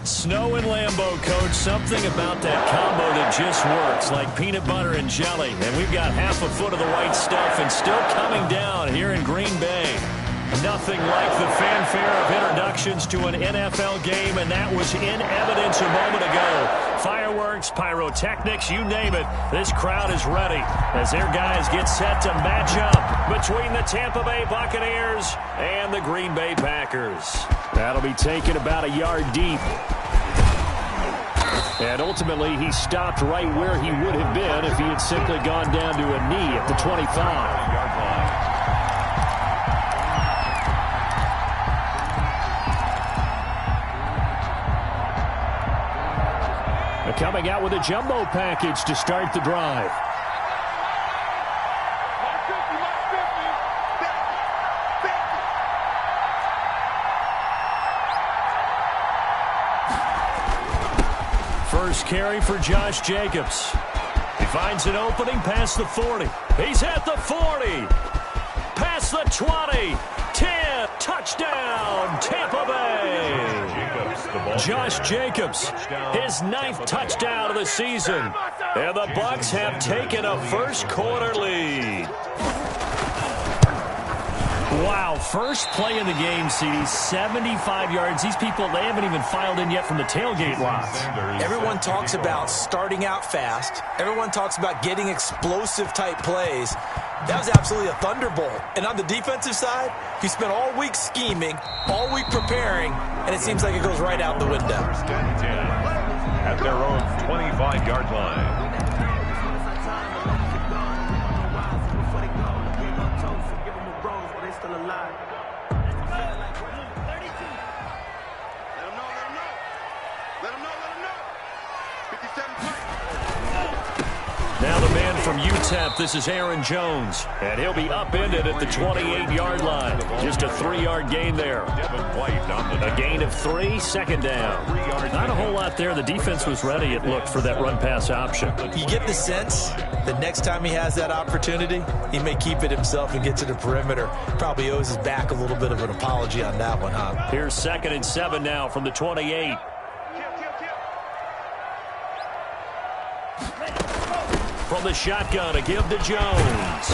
Snow and Lambeau, Coach. Something about that combo that just works, like peanut butter and jelly. And we've got half a foot of the white stuff and still coming down here in Green Bay. Nothing like the fanfare of introductions to an NFL game, and that was in evidence a moment ago. Fireworks, pyrotechnics, you name it. This crowd is ready as their guys get set to match up between the Tampa Bay Buccaneers and the Green Bay Packers. That'll be taken about a yard deep. And ultimately, he stopped right where he would have been if he had simply gone down to a knee at the 25-yard line. Coming out with a jumbo package to start the drive. First carry for Josh Jacobs. He finds an opening past the 40. He's at the 40. Past the 20. 10. Touchdown, Tampa Bay. Josh Jacobs, his 9th touchdown of the season. And the Bucs have taken a first-quarter lead. Wow, first play in the game, CD, 75 yards. These people, they haven't even filed in yet from the tailgate lots. Everyone talks about starting out fast. Everyone talks about getting explosive-type plays. That was absolutely a thunderbolt. And on the defensive side, he spent all week scheming, all week preparing, and it seems like it goes right out the window. At their own 25-yard line. Now the man from UTEP, this is Aaron Jones, and he'll be upended at the 28-yard line. Just a 3-yard gain there. A gain of 3, second down. Not a whole lot there. The defense was ready, it looked, for that run-pass option. You get the sense that next time he has that opportunity, he may keep it himself and get to the perimeter. Probably owes his back a little bit of an apology on that one, huh? Here's 2nd and 7 now from the 28. From the shotgun, a give to Jones.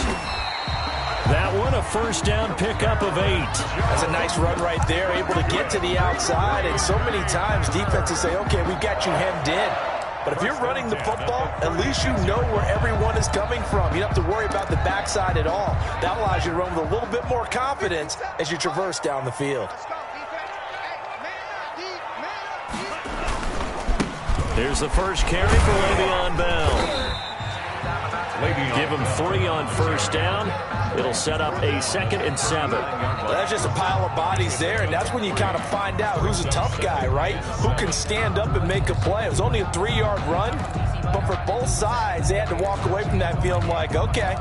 That one, a first down pickup of 8. That's a nice run right there, able to get to the outside. And so many times defenses say, okay, we got you hemmed in. But if you're running the football, at least you know where everyone is coming from. You don't have to worry about the backside at all. That allows you to run with a little bit more confidence as you traverse down the field. Here's the first carry for Le'Veon Bell. Give him 3 on first down. It'll set up a 2nd and 7. Well, that's just a pile of bodies there, and that's when you kind of find out who's a tough guy, right? Who can stand up and make a play. It was only a 3-yard run, but for both sides, they had to walk away from that feeling like, okay,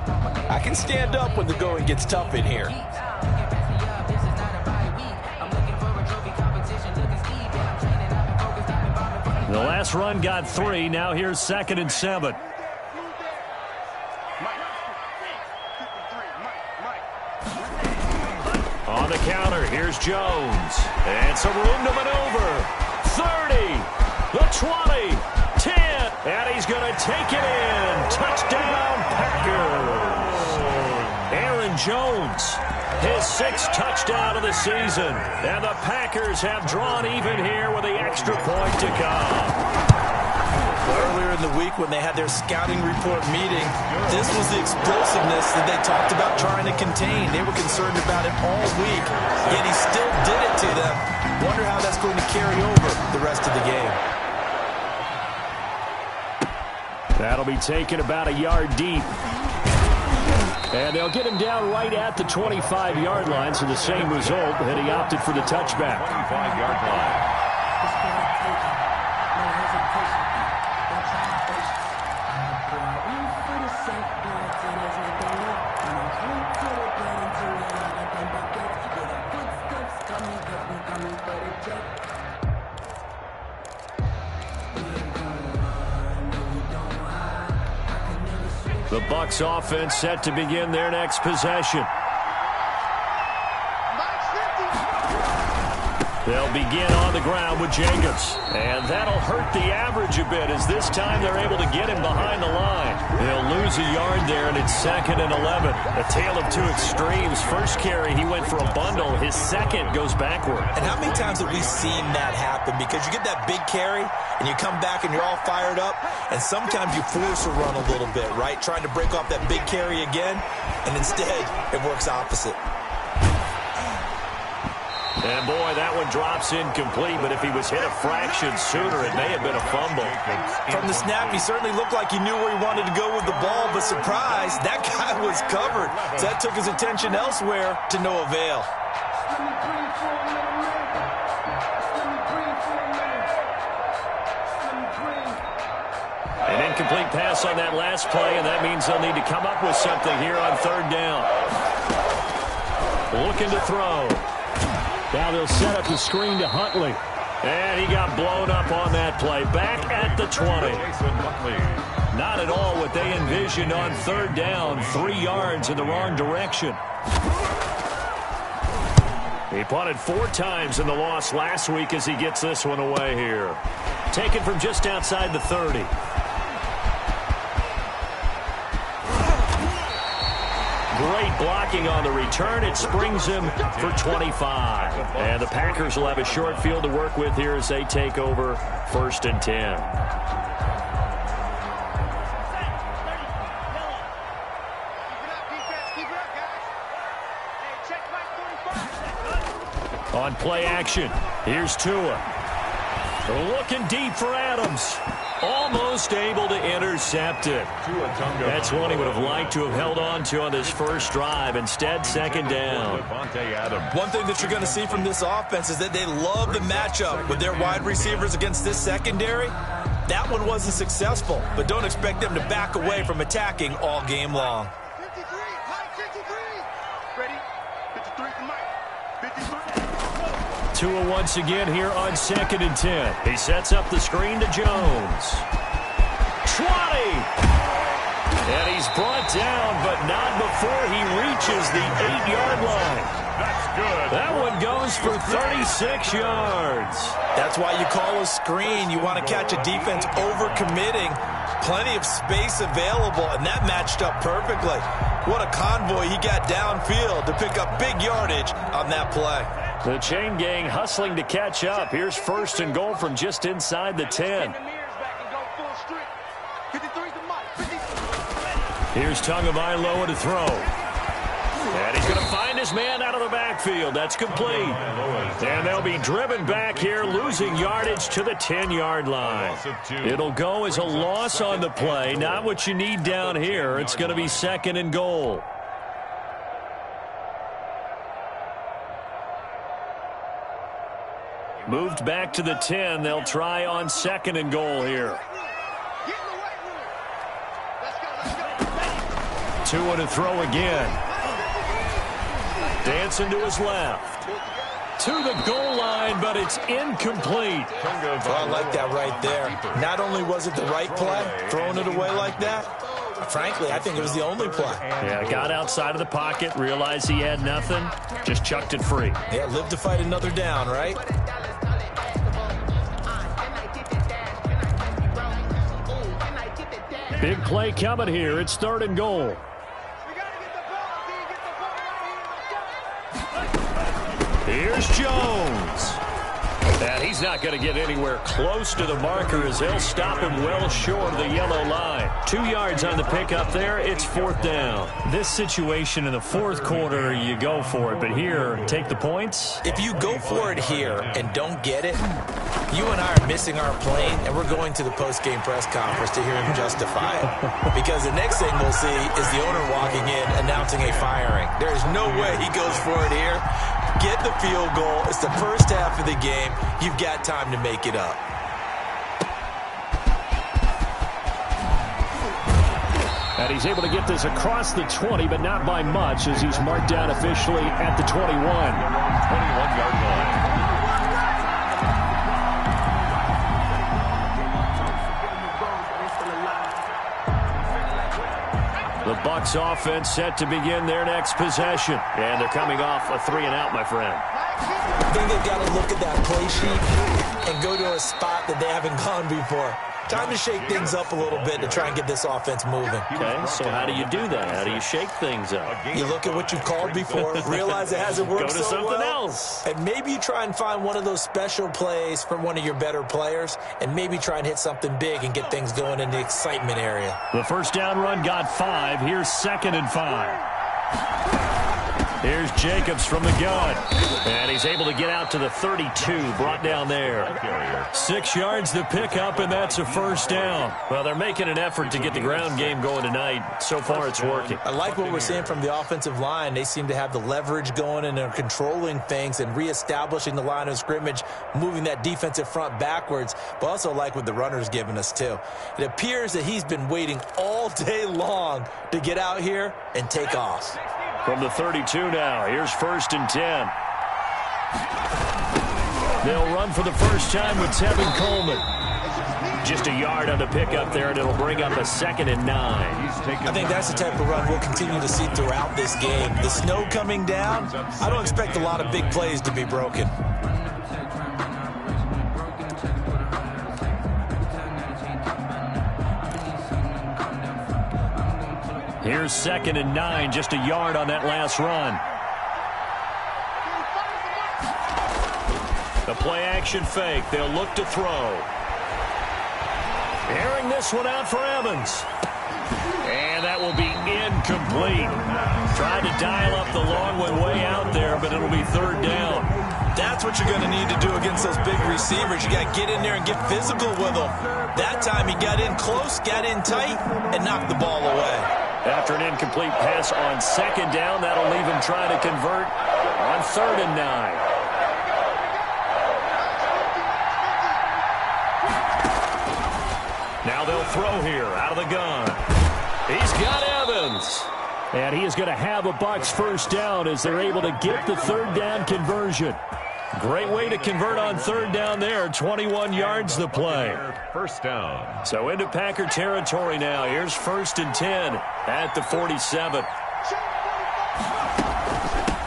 I can stand up when the going gets tough in here. The last run got 3. Now here's 2nd and 7. On the counter, here's Jones. And some room to maneuver. 30, the 20, 10, and he's going to take it in. Touchdown, Packers. Aaron Jones, his 6th touchdown of the season. And the Packers have drawn even here with the extra point to come. Earlier in the week when they had their scouting report meeting, this was the explosiveness that they talked about trying to contain. They were concerned about it all week, yet he still did it to them. Wonder how that's going to carry over the rest of the game. That'll be taken about a yard deep. And they'll get him down right at the 25-yard line, so the same result, and he opted for the touchback. 25-yard line. The Bucs offense set to begin their next possession. They'll begin on the ground with Jacobs. And that'll hurt the average a bit as this time they're able to get him behind the line. They'll lose a yard there, and it's 2nd and 11. A tale of two extremes. First carry, he went for a bundle. His second goes backward. And how many times have we seen that happen? Because you get that big carry, and you come back and you're all fired up, and sometimes you force a run a little bit, right? Trying to break off that big carry again, and instead it works opposite. And, boy, that one drops incomplete, but if he was hit a fraction sooner, it may have been a fumble. From the snap, he certainly looked like he knew where he wanted to go with the ball, but surprise, that guy was covered. So that took his attention elsewhere to no avail. An incomplete pass on that last play, and that means they'll need to come up with something here on 3rd down. Looking to throw. Now they'll set up the screen to Huntley. And he got blown up on that play. Back at the 20. Not at all what they envisioned on 3rd down. 3 yards in the wrong direction. He punted 4 times in the loss last week as he gets this one away here. Taken from just outside the 30. Great blocking on the return. It springs him for 25. And the Packers will have a short field to work with here as they take over 1st and 10. On play action, here's Tua. Looking deep for Adams. Almost able to intercept it. That's one he would have liked to have held on to on this first drive. Instead, 2nd down. One thing that you're going to see from this offense is that they love the matchup with their wide receivers against this secondary. That one wasn't successful, but don't expect them to back away from attacking all game long. 53, high 53. Ready? 53 for Mike. 53. Tua once again here on 2nd and 10. He sets up the screen to Jones. 20! And he's brought down, but not before he reaches the 8-yard line. That's good. That one goes for 36 yards. That's why you call a screen. You want to catch a defense overcommitting. Plenty of space available, and that matched up perfectly. What a convoy he got downfield to pick up big yardage on that play. The chain gang hustling to catch up. Here's 1st and goal from just inside the 10. Here's Tagovailoa to throw. And he's going to find his man out of the backfield. That's complete. And they'll be driven back here, losing yardage to the 10-yard line. It'll go as a loss on the play. Not what you need down here. It's going to be 2nd and goal. Moved back to the 10. They'll try on 2nd and goal here. Tua to throw again. Dancing to his left. To the goal line, but it's incomplete. Well, I like that right there. Not only was it the right play, throwing it away like that, frankly, I think it was the only play. Yeah, got outside of the pocket, realized he had nothing, just chucked it free. Yeah, live to fight another down, right? Big play coming here. It's 3rd and goal. Here's Jones. And he's not going to get anywhere close to the marker as they'll stop him well short of the yellow line. 2 yards on the pickup there. It's 4th down. This situation in the 4th quarter, you go for it. But here, take the points. If you go for it here and don't get it, you and I are missing our plane, and we're going to the post-game press conference to hear him justify it. Because the next thing we'll see is the owner walking in announcing a firing. There is no way he goes for it here. Get the field goal. It's the first half of the game. You've got time to make it up. And he's able to get this across the 20, but not by much as he's marked down officially at the 21. 21-yard line. The Bucs offense set to begin their next possession. And they're coming off a 3-and-out, my friend. I think they've got to look at that play sheet and go to a spot that they haven't gone before. Time to shake things up a little bit to try and get this offense moving. Okay, so how do you do that? How do you shake things up? You look at what you called before, realize it hasn't worked so well. Go to something else. And maybe you try and find one of those special plays from one of your better players, and maybe try and hit something big and get things going in the excitement area. The first down run got 5. Here's 2nd and 5. Here's Jacobs from the gun. And he's able to get out to the 32, brought down there. 6 yards the pickup, and that's a first down. Well, they're making an effort to get the ground game going tonight. So far, it's working. I like what we're seeing from the offensive line. They seem to have the leverage going, and they're controlling things and reestablishing the line of scrimmage, moving that defensive front backwards, but also like what the runner's giving us, too. It appears that he's been waiting all day long to get out here and take off. From the 32 now, here's 1st and 10. They'll run for the first time with Tevin Coleman. Just a yard on the pickup there, and it'll bring up a 2nd and 9. I think that's the type of run we'll continue to see throughout this game. The snow coming down, I don't expect a lot of big plays to be broken. Here's 2nd and 9, just a yard on that last run. The play-action fake. They'll look to throw. Airing this one out for Evans. And that will be incomplete. Tried to dial up the long one way out there, but it'll be 3rd down. That's what you're going to need to do against those big receivers. You got to get in there and get physical with them. That time he got in close, got in tight, and knocked the ball away. After an incomplete pass on 2nd down, that'll leave him trying to convert on 3rd and 9. Now they'll throw here out of the gun. He's got Evans. And he is going to have a Bucs first down as they're able to get the 3rd down conversion. Great way to convert on 3rd down there. 21 yards the play. First down. So into Packer territory now. Here's 1st and 10 at the 47.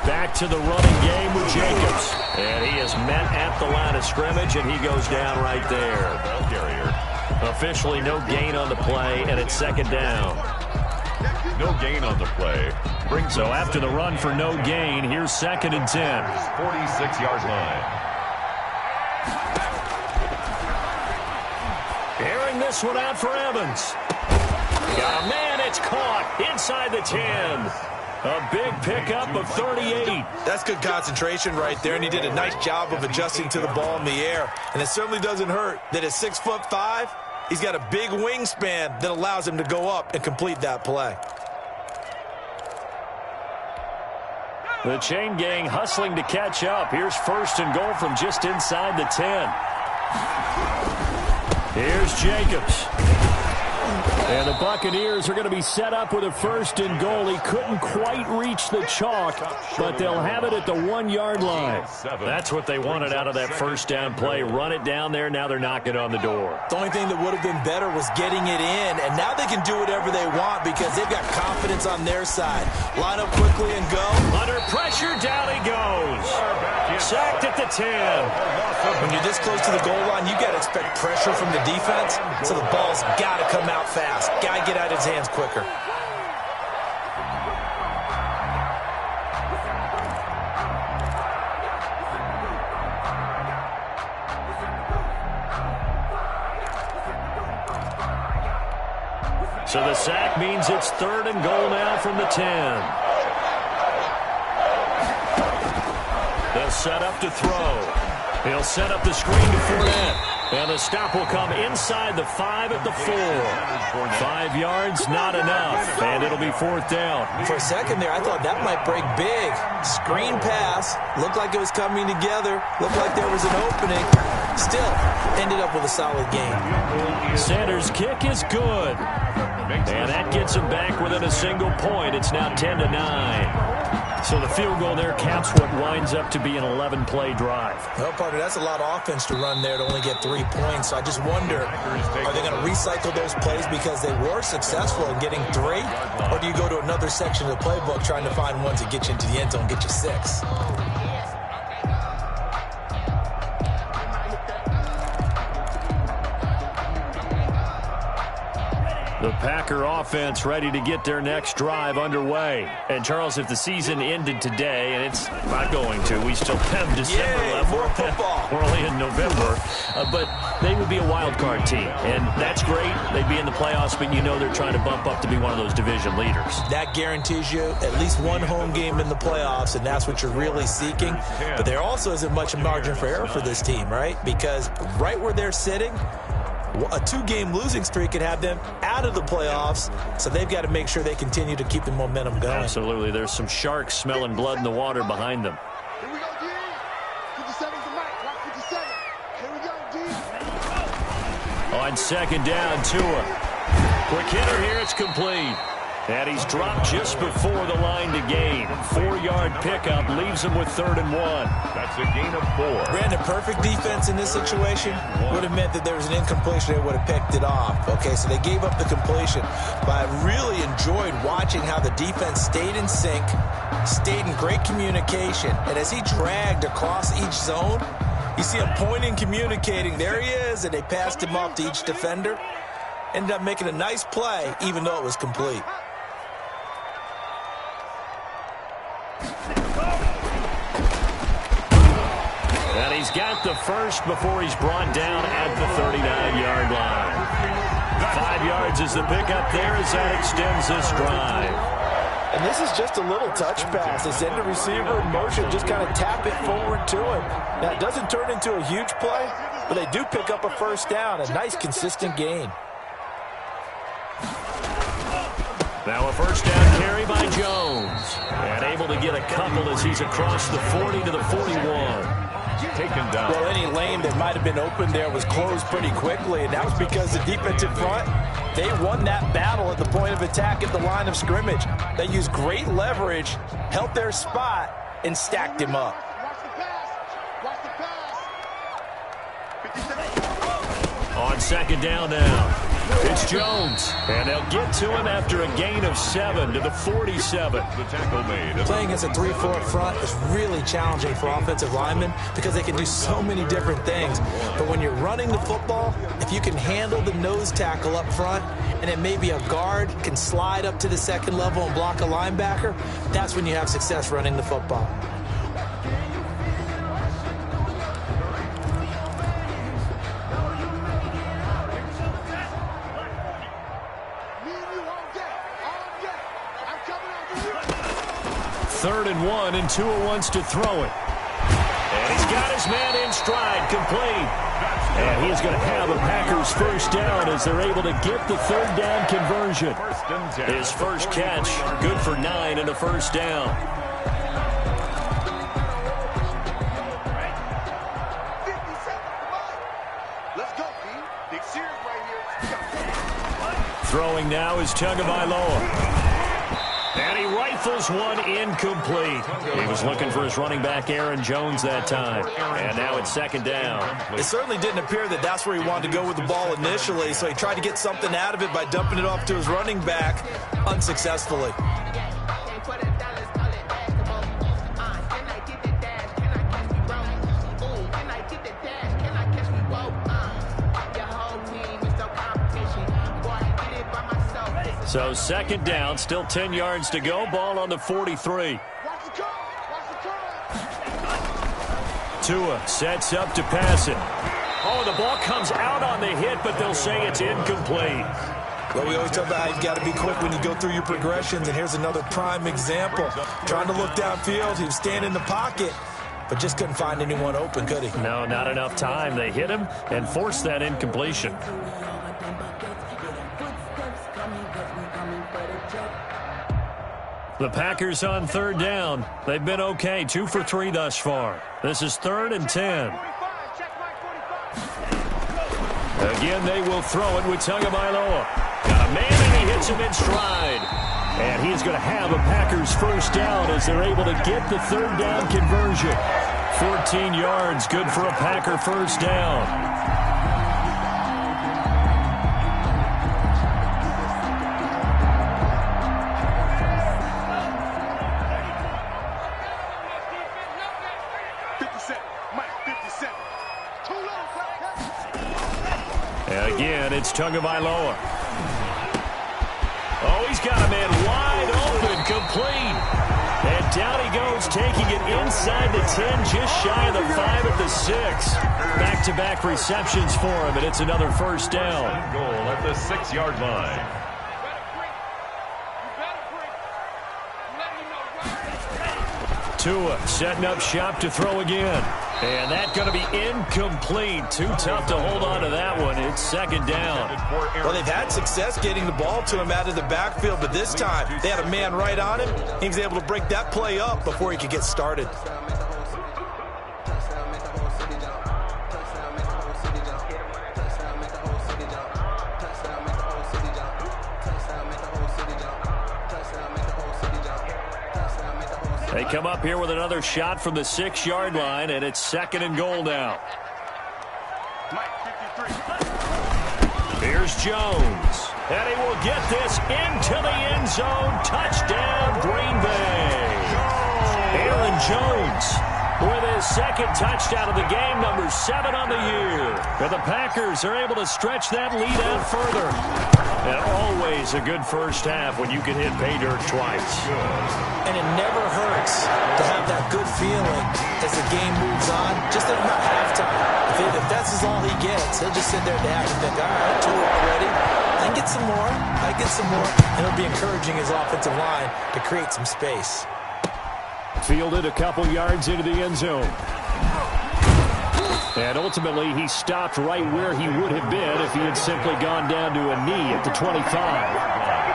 Back to the running game with Jacobs. And he is met at the line of scrimmage, and he goes down right there. Officially no gain on the play, and it's 2nd down. No gain on the play. So after the run for no gain, here's 2nd and 10. 46-yard line. Airing this one out for Evans. Got a man, it's caught inside the 10. A big pickup of 38. That's good concentration right there, and he did a nice job of adjusting to the ball in the air. And it certainly doesn't hurt that at 6'5", he's got a big wingspan that allows him to go up and complete that play. The chain gang hustling to catch up. Here's 1st and goal from just inside the 10. Here's Jacobs. And the Buccaneers are going to be set up with a 1st and goal. He couldn't quite reach the chalk, but they'll have it at the 1-yard line. That's what they wanted out of that first down play. Run it down there. Now they're knocking on the door. The only thing that would have been better was getting it in, and now they can do whatever they want because they've got confidence on their side. Line up quickly and go. Under pressure, down he goes. Sacked at the 10. When you're this close to the goal line, you got to expect pressure from the defense, so the ball's got to come out fast. Got to get out of his hands quicker. So the sack means it's 3rd and goal now from the 10. They'll set up to throw. He'll set up the screen to Fournette. And the stop will come inside the 5 at the 4. 5 yards, not enough. And it'll be 4th down. For a second there, I thought that might break big. Screen pass. Looked like it was coming together. Looked like there was an opening. Still, ended up with a solid game. Sanders' kick is good. And that gets him back within a single point. It's now 10-9. So the field goal there caps what winds up to be an 11-play drive. Well, partner, that's a lot of offense to run there to only get 3 points. So I just wonder, are they going to recycle those plays because they were successful in getting 3? Or do you go to another section of the playbook trying to find ones that get you into the end zone and get you 6? The Packer offense ready to get their next drive underway. And, Charles, if the season ended today, and it's not going to, we still have December left. More football. We're only in November. But they would be a wild card team. And that's great. They'd be in the playoffs, but you know they're trying to bump up to be one of those division leaders. That guarantees you at least one home game in the playoffs, and that's what you're really seeking. But there also isn't much margin for error for this team, right? Because right where they're sitting, a 2-game losing streak could have them out of the playoffs, so they've got to make sure they continue to keep the momentum going. Absolutely. There's some sharks smelling blood in the water behind them. Here we go, D. 57's the mic. Block 57. Here we go, D. On second down, Tua. Quick hitter here. It's complete. And he's dropped just before the line to gain. 4-yard pickup leaves him with 3rd and 1. That's a gain of 4. Brandon, perfect defense in this situation would have meant that there was an incompletion. They would have picked it off. Okay, so they gave up the completion. But I really enjoyed watching how the defense stayed in sync, stayed in great communication. And as he dragged across each zone, you see him pointing, communicating. There he is, and they passed him off to each defender. Ended up making a nice play, even though it was complete. And he's got the first before he's brought down at the 39-yard line. 5 yards is the pickup there as that extends this drive. And this is just a little touch pass. They send the receiver in motion, just kind of tap it forward to him. Now, it doesn't turn into a huge play, but they do pick up a first down. A nice, consistent gain. Now a first down carry by Jones. And able to get a couple as he's across the 40 to the 41. Taken down. Well, any lane that might have been open there was closed pretty quickly, and that was because the defensive front, they won that battle at the point of attack at the line of scrimmage. They used great leverage, held their spot, and stacked him up. Watch the pass. Watch the pass. 57. On second down now. It's Jones, and they'll get to him after a gain of 7 to the 47. The tackle made. Playing as a 3-4 front is really challenging for offensive linemen because they can do so many different things. But when you're running the football, if you can handle the nose tackle up front, and then maybe a guard can slide up to the second level and block a linebacker, that's when you have success running the football. Third and 1, and Tua wants to throw it. And he's got his man in stride, complete. And he's going to have a Packers first down as they're able to get the 3rd down conversion. His first catch, good for 9 and a first down. Let's go, D. Big series right here. Throwing now is Tagovailoa. And he rifles one incomplete. He was looking for his running back, Aaron Jones, that time. And now it's second down. It certainly didn't appear that that's where he wanted to go with the ball initially, so he tried to get something out of it by dumping it off to his running back unsuccessfully. So second down, still 10 yards to go. Ball on the 43. Tua sets up to pass it. Oh, the ball comes out on the hit, but they'll say it's incomplete. Well, we always talk about how you've got to be quick when you go through your progressions, and here's another prime example. Trying to look downfield, he was standing in the pocket, but just couldn't find anyone open, could he? No, not enough time. They hit him and forced that incompletion. The Packers on third down. They've been okay, 2 for 3 thus far. This is 3rd and 10. Again, they will throw it with Tagovailoa. Got a man, and he hits him in stride. And he is going to have a Packers first down as they're able to get the third down conversion. 14 yards, good for a Packer first down. And again, it's Tagovailoa. Oh, he's got a man wide open, complete. And down he goes, taking it inside the 10, just shy of the 5 at the 6. Back-to-back receptions for him, and it's another first down. Goal at the 6-yard line. Tua setting up shop to throw again. And that's going to be incomplete. Too tough to hold on to that one. It's second down. Well, they've had success getting the ball to him out of the backfield, but this time they had a man right on him. He was able to break that play up before he could get started. They come up here with another shot from the 6-yard line, and it's second and goal now. Here's Jones. And he will get this into the end zone. Touchdown, Green Bay. Aaron Jones with his second touchdown of the game, number 7 on the year. And the Packers are able to stretch that lead out further. And always a good first half when you can hit pay dirt twice. And it never hurts to have that good feeling as the game moves on. Just think about halftime. If that's all he gets, he'll just sit there at the half and think, all right, 2 already. I can get some more. I get some more. And it'll be encouraging his offensive line to create some space. Fielded a couple yards into the end zone. And ultimately, he stopped right where he would have been if he had simply gone down to a knee at the 25.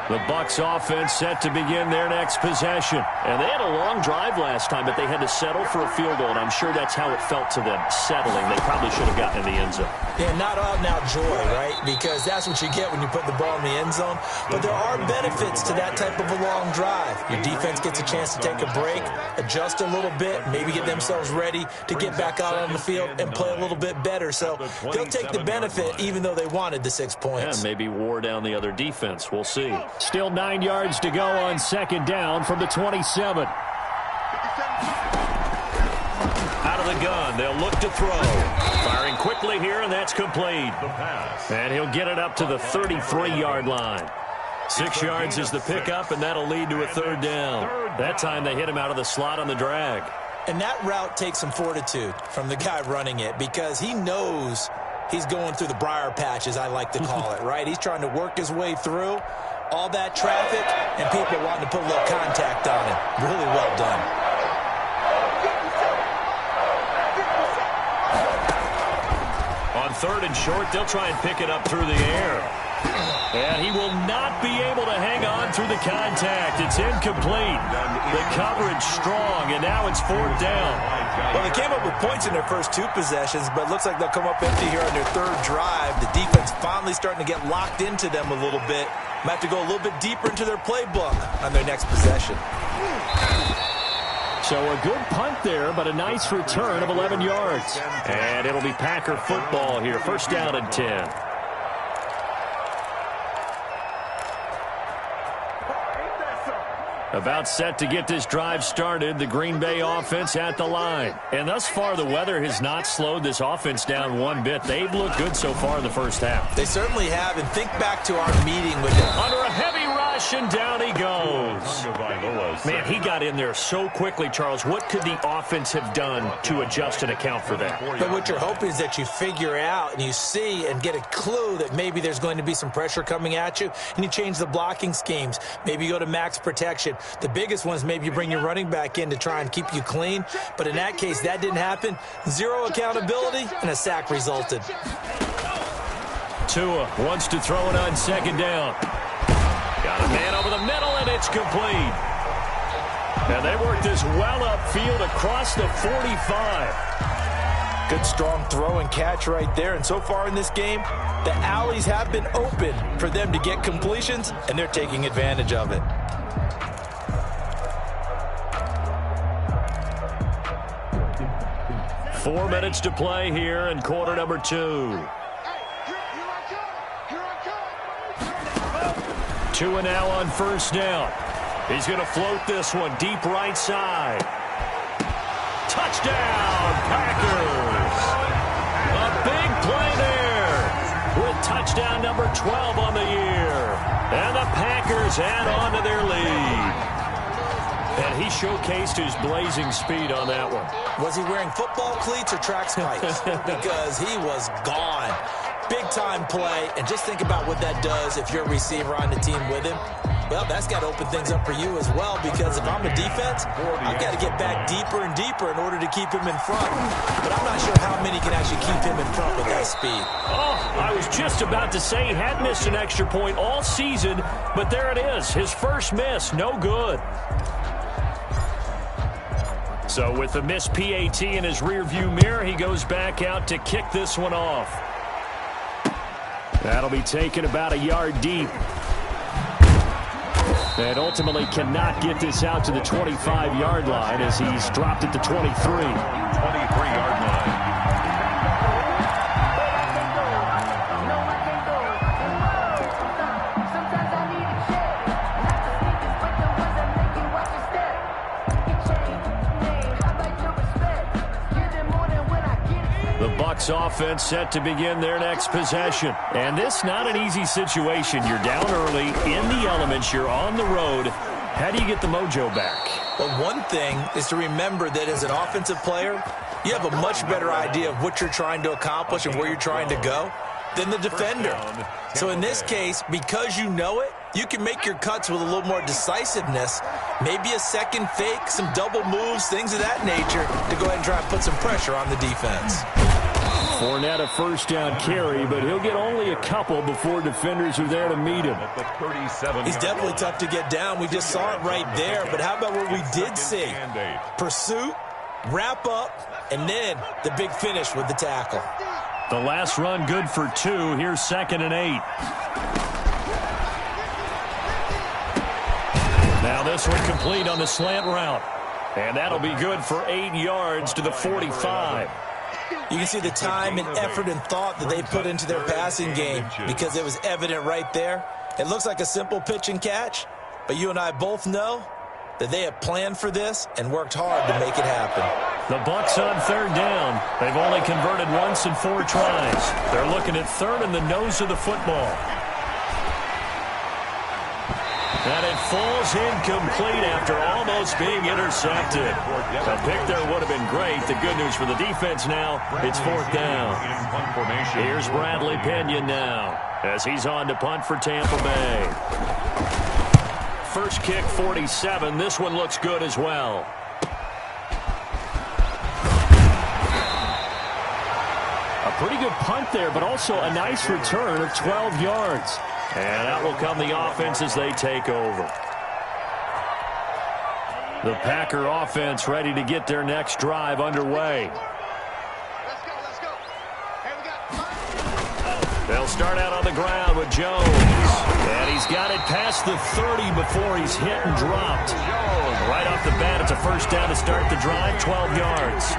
The Bucs offense set to begin their next possession. And they had a long drive last time, but they had to settle for a field goal, and I'm sure that's how it felt to them, settling. They probably should have gotten in the end zone. Yeah, not out-and-out joy, right? Because that's what you get when you put the ball in the end zone. But there are benefits to that type of a long drive. Your defense gets a chance to take a break, adjust a little bit, maybe get themselves ready to get back out on the field and play a little bit better. So they'll take the benefit even though they wanted the 6 points. And maybe wore down the other defense. We'll see. Still 9 yards to go on second down from the 27. Out of the gun, they'll look to throw. Firing quickly here, and that's complete. And he'll get it up to the 33-yard line. 6 yards is the pickup, and that'll lead to a third down. That time they hit him out of the slot on the drag. And that route takes some fortitude from the guy running it because he knows he's going through the briar patch, as I like to call it, right? He's trying to work his way through all that traffic and people wanting to put a little contact on him. Really well done. On third and short, they'll try and pick it up through the air. And he will not be able to hang on through the contact. It's incomplete. The coverage strong, and now it's fourth down. Well, they came up with points in their first 2 possessions, but it looks like they'll come up empty here on their third drive. The defense finally starting to get locked into them a little bit. Might have to go a little bit deeper into their playbook on their next possession. So a good punt there, but a nice return of 11 yards. And it'll be Packer football here. First down and 10. About set to get this drive started, the Green Bay offense at the line. And thus far, the weather has not slowed this offense down one bit. They've looked good so far in the first half. They certainly have, and think back to our meeting with them. Under a heavy rush, and down he goes. Man, he got in there so quickly, Charles. What could the offense have done to adjust and account for that? But what you're hoping is that you figure out and you see and get a clue that maybe there's going to be some pressure coming at you, and you change the blocking schemes. Maybe you go to max protection. The biggest one is maybe you bring your running back in to try and keep you clean. But in that case, that didn't happen. 0 accountability, and a sack resulted. Tua wants to throw it on second down. Got a man over the middle, and it's complete. And they work this well upfield across the 45. Good, strong throw and catch right there. And so far in this game, the alleys have been open for them to get completions, and they're taking advantage of it. Four minutes to play here in quarter number 2. Two and now on first down. He's going to float this one deep right side. Touchdown, Packers. A big play there with touchdown number 12 on the year. And the Packers add on to their lead. And he showcased his blazing speed on that one. Was he wearing football cleats or track spikes? Because he was gone. Big-time play, and just think about what that does if you're a receiver on the team with him. Well, that's got to open things up for you as well, because if I'm a defense, I've got to get back deeper and deeper in order to keep him in front. But I'm not sure how many can actually keep him in front with that speed. Oh, I was just about to say he had missed an extra point all season, but there it is. His first miss, no good. So with the missed PAT in his rearview mirror, he goes back out to kick this one off. That'll be taken about a yard deep. And ultimately cannot get this out to the 25-yard line as he's dropped at the 23. 23-yard line. Offense set to begin their next possession. And this not an easy situation. You're down early, in the elements, you're on the road. How do you get the mojo back? Well, one thing is to remember that as an offensive player, you have a much better idea of what you're trying to accomplish and where you're trying to go than the defender. So in this case, because you know it, you can make your cuts with a little more decisiveness, maybe a second fake, some double moves, things of that nature, to go ahead and try and put some pressure on the defense. Fournette a first down carry, but he'll get only a couple before defenders are there to meet him. He's definitely tough to get down. We just saw it right there, but how about what we did see? Pursuit, wrap up, and then the big finish with the tackle. The last run good for 2. Here's 2nd and 8. Now this one complete on the slant route. And that'll be good for 8 yards to the 45. You can see the time and effort and thought that they put into their passing game because it was evident right there. It looks like a simple pitch and catch, but you and I both know that they have planned for this and worked hard to make it happen. The Bucs on 3rd down. They've only converted once in 4 tries. They're looking at 3rd in the nose of the football. And it falls incomplete after almost being intercepted. A pick there would have been great. The good news for the defense now, it's 4th down. Here's Bradley Pinion now as he's on to punt for Tampa Bay. First kick, 47. This one looks good as well. A pretty good punt there, but also a nice return of 12 yards. And out will come the offense as they take over. The Packer offense ready to get their next drive underway. Let's go. Hey, we got... They'll start out on the ground with Jones. And he's got it past the 30 before he's hit and dropped. Right off the bat, it's a first down to start the drive, 12 yards.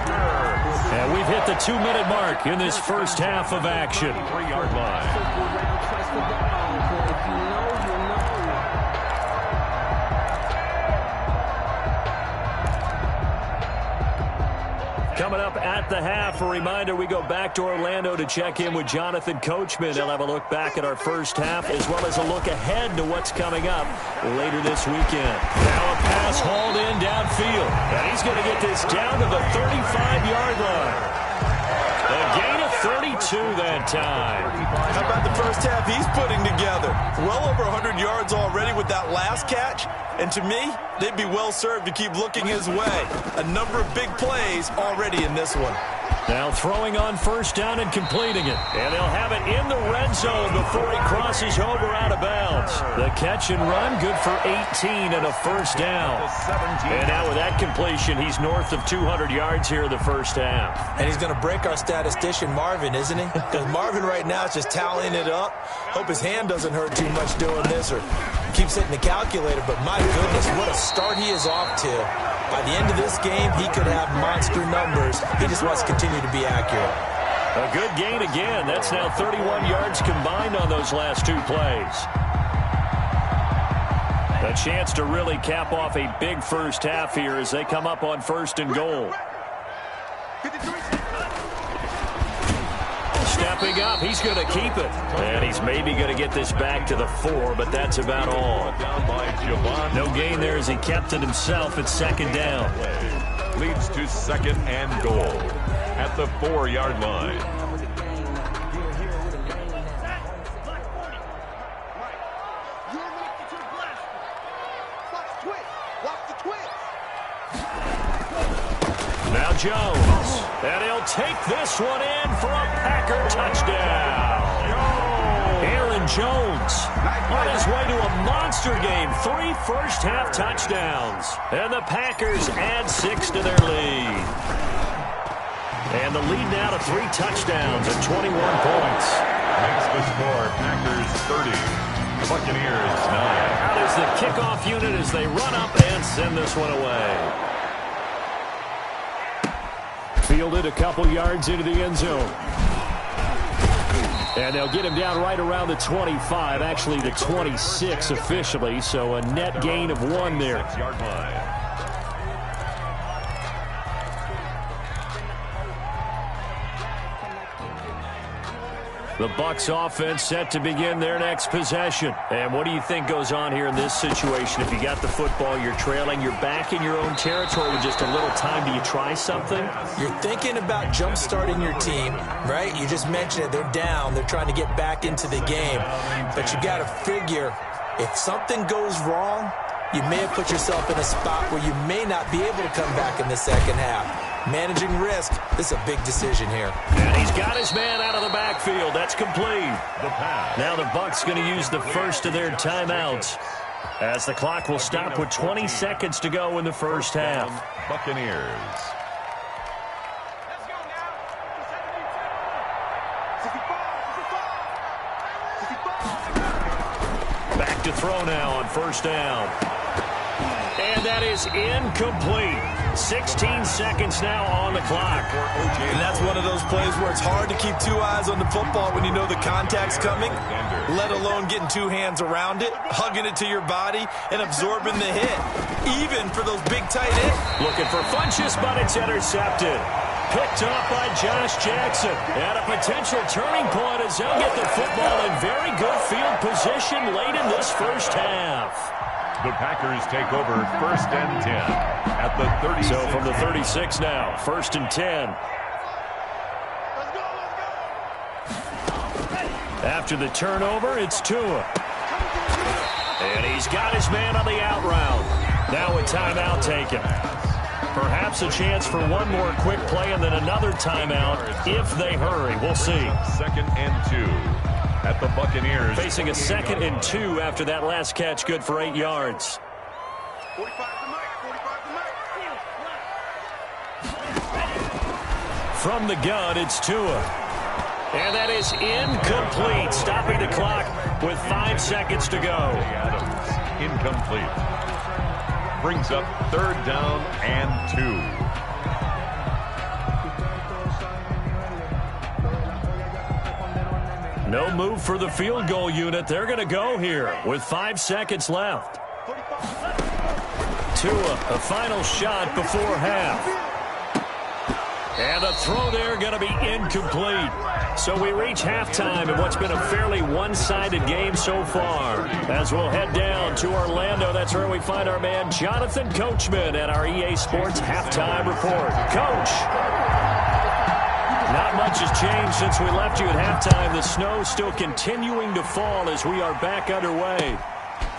And we've hit the 2-minute mark in this first half of action. 3-yard line. Coming up at the half, a reminder, we go back to Orlando to check in with Jonathan Coachman. He'll have a look back at our first half as well as a look ahead to what's coming up later this weekend. Now a pass hauled in downfield, and he's going to get this down to the 35-yard line. A gain of 32 that time. How about the first half he's putting together? Well over 100 yards already with that last catch. And to me, they'd be well served to keep looking his way. A number of big plays already in this one. Now throwing on first down and completing it. And they'll have it in the red zone before he crosses over out of bounds. The catch and run, good for 18 and a first down. And now with that completion, he's north of 200 yards here in the first half. And he's going to break our statistician Marvin, isn't he? Because Marvin right now is just tallying it up. Hope his hand doesn't hurt too much doing this or keeps hitting the calculator. But my goodness, what a start he is off to. By the end of this game, he could have monster numbers. He just wants to continue to be accurate. A good gain again. That's now 31 yards combined on those last two plays. A chance to really cap off a big first half here as they come up on first and goal. Stepping up, he's going to keep it. And he's maybe going to get this back to the 4, but that's about all. No gain there as he kept it himself at second down. Leads to second and goal at the 4-yard line. Now Jones. And he'll take this one in for a Packer touchdown. Aaron Jones on his way to a monster game. 3 first-half touchdowns. And the Packers add 6 to their lead. And the lead now to 3 touchdowns at 21 points. Makes the score Packers 30. Buccaneers 9. Out is the kickoff unit as they run up and send this one away. Fielded a couple yards into the end zone. And they'll get him down right around the 25, actually the 26 officially, so a net gain of 1 there. 6-yard line. The Bucs offense set to begin their next possession. And what do you think goes on here in this situation? If you got the football, you're trailing, you're back in your own territory with just a little time. Do you try something? You're thinking about jump-starting your team, right? You just mentioned it. They're down. They're trying to get back into the game. But you got to figure, if something goes wrong, you may have put yourself in a spot where you may not be able to come back in the second half. Managing risk, this is a big decision here. And he's got his man out of the backfield. That's complete. The pass. Now the Bucs going to use the first of their timeouts as the clock will stop with 20 seconds to go in the first half. Buccaneers. Back to throw now on first down. And that is incomplete. 16 seconds now on the clock. And that's one of those plays where it's hard to keep 2 eyes on the football when you know the contact's coming, let alone getting 2 hands around it, hugging it to your body, and absorbing the hit, even for those big tight ends. Looking for Funchess, but it's intercepted. Picked up by Josh Jackson. And a potential turning point as they'll get the football in very good field position late in this first half. The Packers take over first and 10 at the 36. So from the 36 now, first and 10. After the turnover, it's Tua. And he's got his man on the out route. Now a timeout taken. Perhaps a chance for one more quick play and then another timeout if they hurry. We'll see. Second and 2. At the Buccaneers. Facing a 2nd and 2 after that last catch, good for 8 yards. 45 to Mike, 45 to Mike. From the gun, it's Tua. And that is incomplete, stopping the clock with 5 seconds to go. Adams, incomplete. Brings up 3rd down and 2. No move for the field goal unit. They're going to go here with 5 seconds left. Tua, a final shot before half. And the throw there going to be incomplete. So we reach halftime in what's been a fairly one-sided game so far. As we'll head down to Orlando, that's where we find our man Jonathan Coachman at our EA Sports Halftime Report. Coach. Not much has changed since we left you at halftime. The snow still continuing to fall as we are back underway.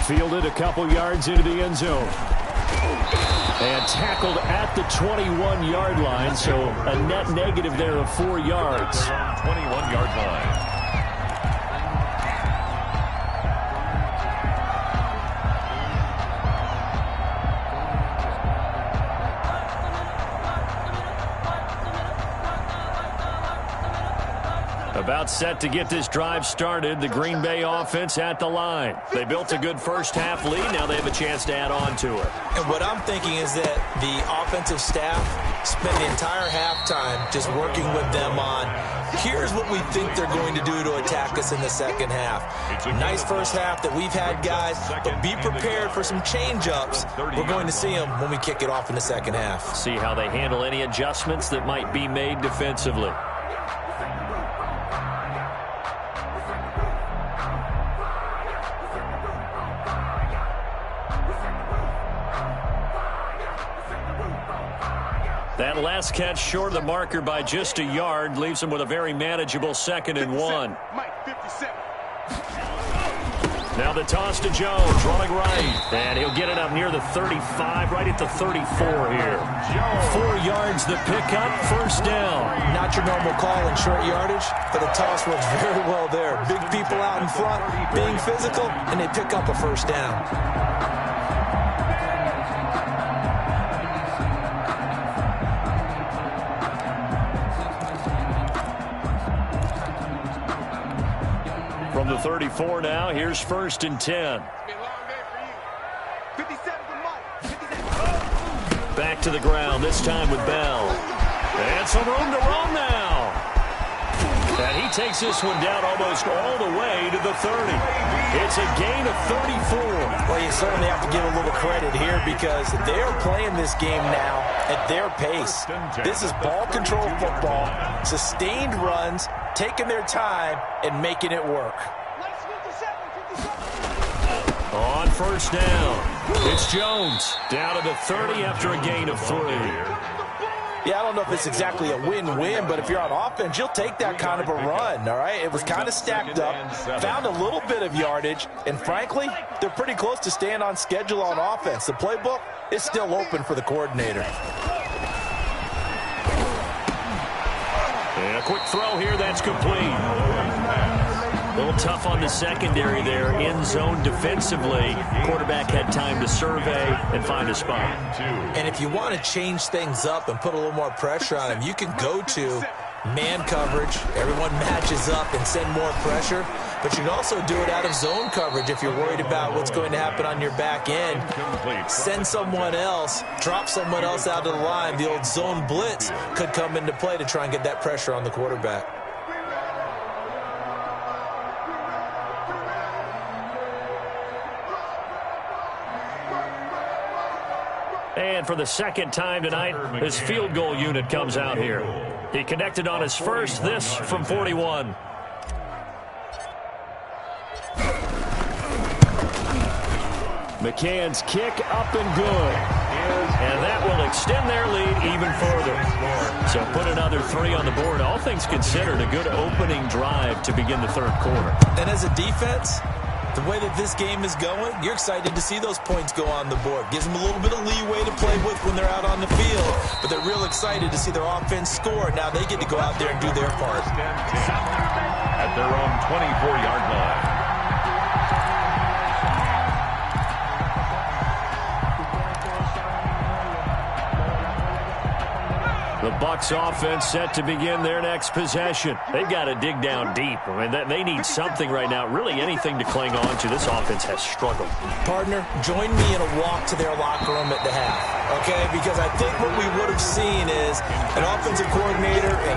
Fielded a couple yards into the end zone. And tackled at the 21-yard line, so a net negative there of 4 yards. 21-yard line. About set to get this drive started. The Green Bay offense at the line. They built a good first-half lead. Now they have a chance to add on to it. And what I'm thinking is that the offensive staff spent the entire halftime just working with them on, here's what we think they're going to do to attack us in the second half. Nice first half that we've had, guys, but be prepared for some change-ups. We're going to see them when we kick it off in the second half. See how they handle any adjustments that might be made defensively. That last catch short of the marker by just a yard leaves him with a very manageable 2nd and 1. Now the toss to Jones, running right. And he'll get it up near the 35, right at the 34 here. 4 yards the pickup, first down. Not your normal call in short yardage, but the toss works very well there. Big people out in front, being physical, and they pick up a first down. From the 34 now, here's 1st and 10. Back to the ground, this time with Bell. And some room to run now. And he takes this one down almost all the way to the 30. It's a gain of 34. Well, you certainly have to give a little credit here because they're playing this game now at their pace. This is ball control football, sustained runs, taking their time and making it work. On first down, it's Jones down to the 30 after a gain of 3. Yeah, I don't know if it's exactly a win-win, but if you're on offense, you'll take that kind of a run, all right? It was kind of stacked up, found a little bit of yardage, and frankly, they're pretty close to staying on schedule on offense. The playbook is still open for the coordinator. And a quick throw here, that's complete. A little tough on the secondary there, in zone defensively. Quarterback had time to survey and find a spot. And if you want to change things up and put a little more pressure on him, you can go to man coverage. Everyone matches up and send more pressure. But you can also do it out of zone coverage if you're worried about what's going to happen on your back end. Send someone else, drop someone else out of the line. The old zone blitz could come into play to try and get that pressure on the quarterback. And for the second time tonight, his field goal unit comes out here. He connected on his first, this from 41. McCann's kick up and good. And that will extend their lead even further. So put another 3 on the board. All things considered, a good opening drive to begin the third quarter. And as a defense, the way that this game is going, you're excited to see those points go on the board. Gives them a little bit of leeway to play with when they're out on the field. But they're real excited to see their offense score. Now they get to go out there and do their part. At their own 24-yard line. The Bucs offense set to begin their next possession. They've got to dig down deep. I mean, they need something right now, really anything to cling on to. This offense has struggled. Partner, join me in a walk to their locker room at the half, okay? Because I think what we would have seen is an offensive coordinator and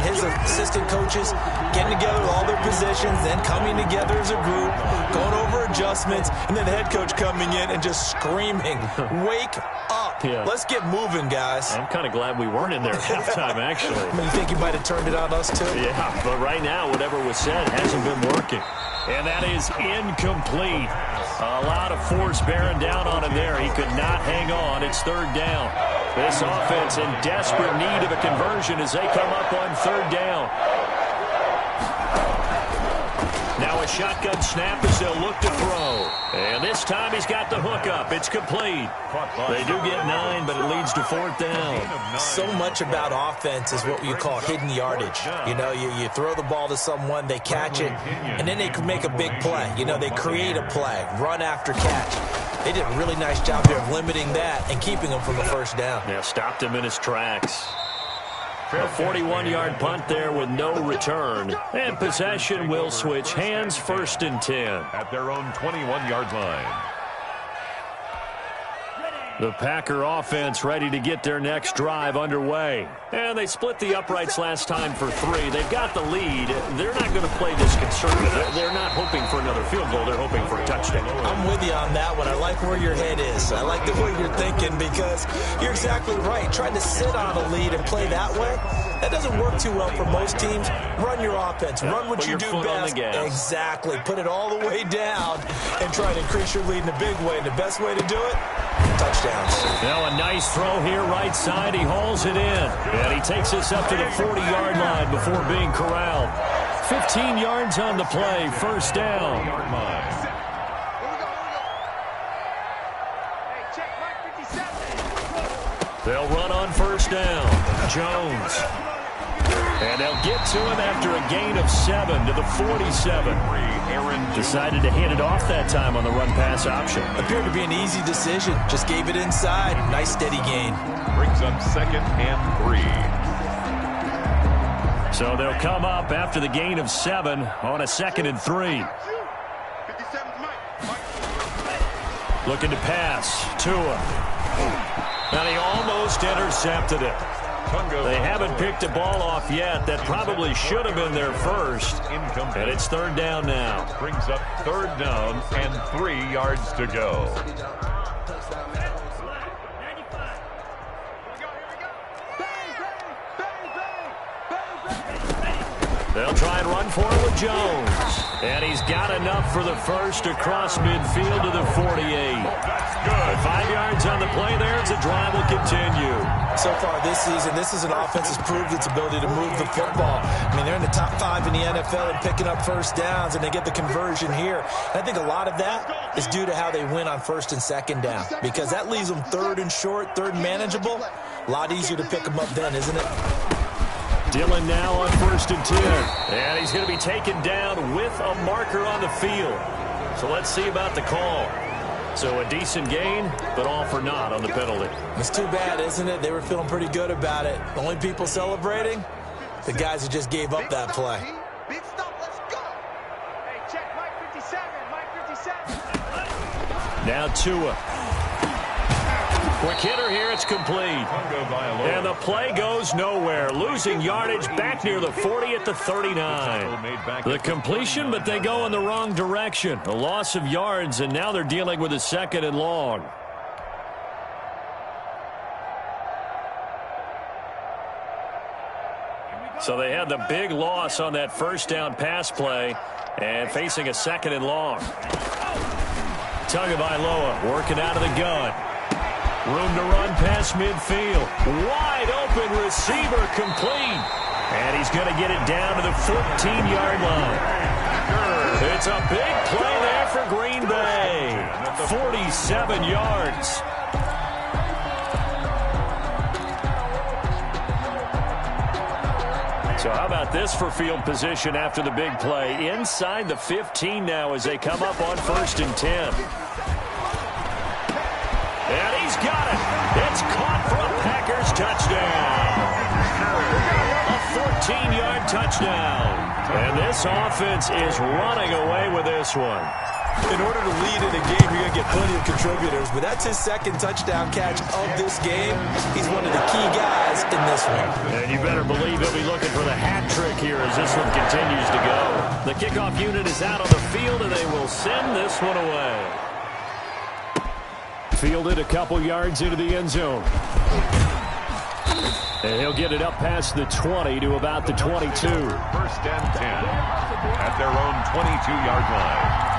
his assistant coaches getting together with all their positions, then coming together as a group, going over adjustments, and then the head coach coming in and just screaming, wake up. Yeah. Let's get moving, guys. I'm kind of glad we weren't in there at halftime, actually. I mean, you think you might have turned it on us, too? Yeah, but right now, whatever was said hasn't been working. And that is incomplete. A lot of force bearing down on him there. He could not hang on. It's third down. This offense in desperate need of a conversion as they come up on third down. Now a shotgun snap as they'll look to throw. And this time he's got the hook up. It's complete. They do get 9, but it leads to 4th down. So much about offense is what you call hidden yardage. You know, you throw the ball to someone, they catch it, and then they can make a big play. You know, they create a play, run after catch. They did a really nice job here of limiting that and keeping him from a first down. Yeah, stopped him in his tracks. A 41-yard punt there with no return. And possession will switch hands, 1st and 10. At their own 21-yard line. The Packer offense ready to get their next drive underway. And they split the uprights last time for 3. They've got the lead. They're not going to play this conservative. They're not hoping for another field goal. They're hoping for a touchdown. I'm with you on that one. I like where your head is. I like the way you're thinking because you're exactly right. Trying to sit on a lead and play that way, that doesn't work too well for most teams. Run your offense. Run what you do best. Exactly. Put it all the way down and try to increase your lead in a big way. And the best way to do it, touchdowns. Now a nice throw here right side. He hauls it in. And he takes us up to the 40-yard line before being corralled. 15 yards on the play. 1st down. They'll run on 1st down. Jones. And they'll get to him after a gain of 7 to the 47. Decided to hand it off that time on the run-pass option. Appeared to be an easy decision. Just gave it inside. Nice steady gain. Brings up 2nd and 3. So they'll come up after the gain of 7 on a 2nd and 3. Looking to pass. Tua. And he almost intercepted it. They haven't picked the ball off yet. That probably should have been their first. And it's 3rd down now. Brings up 3rd down and 3 yards to go. They'll try and run for it with Jones. And he's got enough for the first across midfield to the 48. Good. 5 yards on the play there as the drive will continue. So far this season, this is an offense that's proved its ability to move the football. I mean, they're in the top 5 in the NFL and picking up 1st downs, and they get the conversion here. And I think a lot of that is due to how they win on 1st and 2nd down, because that leaves them 3rd and short, 3rd and manageable. A lot easier to pick them up then, isn't it? Dillon now on 1st and 10. And he's going to be taken down with a marker on the field. So let's see about the call. So a decent gain, but all for naught on the penalty. It's too bad, isn't it? They were feeling pretty good about it. The only people celebrating, the guys who just gave up that play. Big stop, let's go. Hey, check Mike 57, Mike 57. Now Tua. Quick hitter here, it's complete. And the play goes nowhere. Losing yardage back near the 40 at the 39. The completion, but they go in the wrong direction. A loss of yards, and now they're dealing with a 2nd and long. So they had the big loss on that 1st down pass play and facing a 2nd and long. Tagovailoa working out of the gun. Room to run past midfield. Wide open receiver complete. And he's going to get it down to the 14-yard line. It's a big play there for Green Bay. 47 yards. So how about this for field position after the big play? Inside the 15 now as they come up on 1st and 10. And he's got it. It's caught for a Packers touchdown. A 14-yard touchdown. And this offense is running away with this one. In order to lead in a game, you're going to get plenty of contributors, but that's his 2nd touchdown catch of this game. He's one of the key guys in this one. And you better believe he'll be looking for the hat trick here as this one continues to go. The kickoff unit is out on the field, and they will send this one away. Fielded a couple yards into the end zone. And he'll get it up past the 20 to about the 22. 1st and 10 at their own 22-yard line.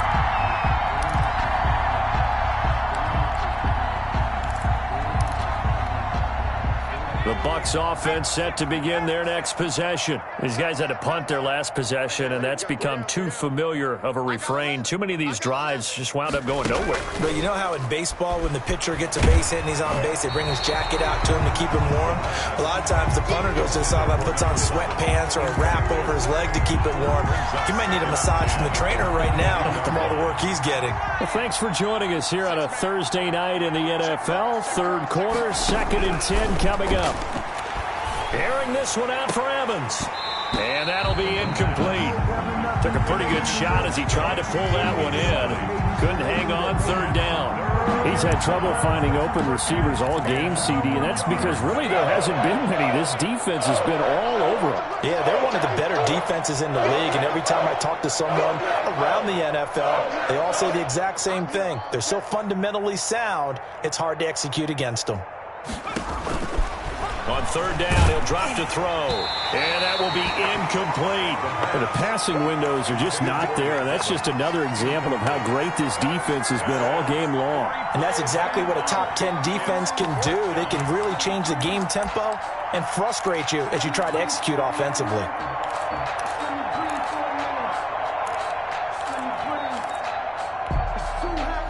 The Bucs offense set to begin their next possession. These guys had to punt their last possession, and that's become too familiar of a refrain. Too many of these drives just wound up going nowhere. But you know how in baseball, when the pitcher gets a base hit and he's on base, they bring his jacket out to him to keep him warm? A lot of times the punter goes to the sideline, puts on sweatpants or a wrap over his leg to keep it warm. He might need a massage from the trainer right now from all the work he's getting. Well, thanks for joining us here on a Thursday night in the NFL. Third quarter, 2nd and 10 coming up. Airing this one out for Evans. And that'll be incomplete. Took a pretty good shot as he tried to pull that one in. Couldn't hang on, 3rd down. He's had trouble finding open receivers all game, CD, and that's because really there hasn't been many. This defense has been all over them. Yeah, they're one of the better defenses in the league, and every time I talk to someone around the NFL, they all say the exact same thing. They're so fundamentally sound, it's hard to execute against them. On 3rd down, he'll drop to throw. And that will be incomplete. And the passing windows are just not there. And that's just another example of how great this defense has been all game long. And that's exactly what a top 10 defense can do. They can really change the game tempo and frustrate you as you try to execute offensively.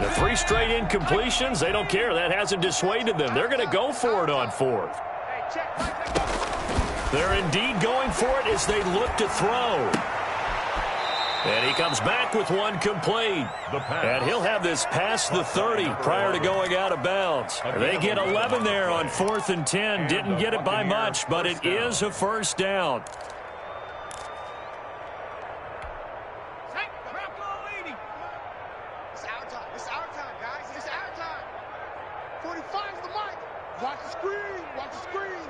The 3 straight incompletions, they don't care. That hasn't dissuaded them. They're going to go for it on 4th. They're indeed going for it as they look to throw. And he comes back with one complete. And he'll have this past the 30 prior to going out of bounds. They get 11 there on 4th and 10. Didn't get it by much, but it is a 1st down. It's our time. It's our time, guys. It's our time. 45's the mic. Watch the screen. Watch the screen.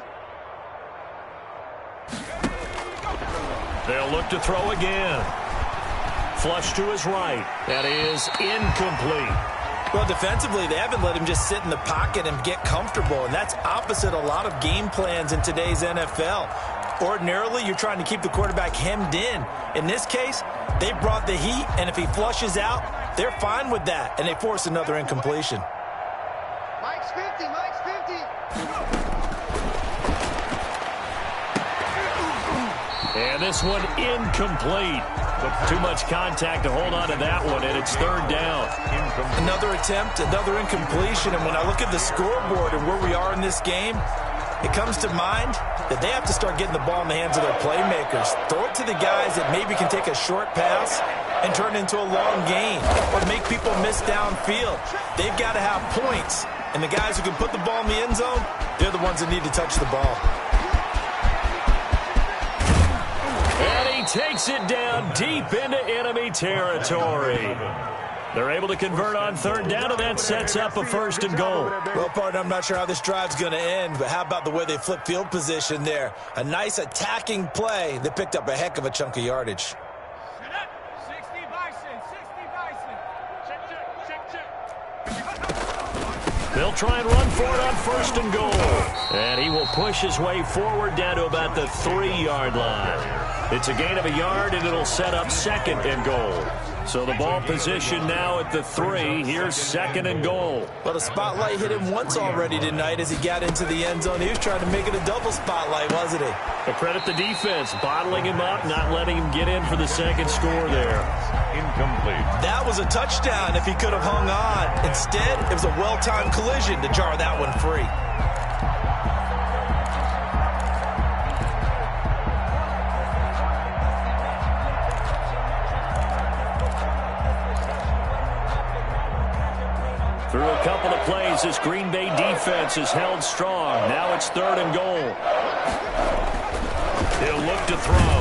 They'll look to throw again. Flush to his right. That is incomplete. Well, defensively, they haven't let him just sit in the pocket and get comfortable, and that's opposite a lot of game plans in today's NFL. Ordinarily, you're trying to keep the quarterback hemmed in. In this case, they brought the heat, and if he flushes out, they're fine with that, and they force another incompletion. Mike's 50. Mike's 50. And this one incomplete. Too much contact to hold on to that one, and it's 3rd down. Another attempt, another incompletion, and when I look at the scoreboard and where we are in this game, it comes to mind that they have to start getting the ball in the hands of their playmakers. Throw it to the guys that maybe can take a short pass and turn it into a long gain or make people miss downfield. They've got to have points, and the guys who can put the ball in the end zone, they're the ones that need to touch the ball. And he takes it down deep into enemy territory. They're able to convert on 3rd down, and that sets up a 1st and goal. Well, partner, I'm not sure how this drive's going to end, but how about the way they flip field position there? A nice attacking play that picked up a heck of a chunk of yardage. They'll try and run for it on 1st and goal. And he will push his way forward down to about the 3-yard line. It's a gain of a yard, and it'll set up 2nd and goal. So the ball position now at the 3. Here's 2nd and goal. Well, the spotlight hit him once already tonight as he got into the end zone. He was trying to make it a double spotlight, wasn't he? But credit the defense, bottling him up, not letting him get in for the 2nd score there. Incomplete. That was a touchdown if he could have hung on. Instead, it was a well-timed collision to jar that one free. Through a couple of plays, this Green Bay defense is held strong. Now it's 3rd and goal. He'll look to throw.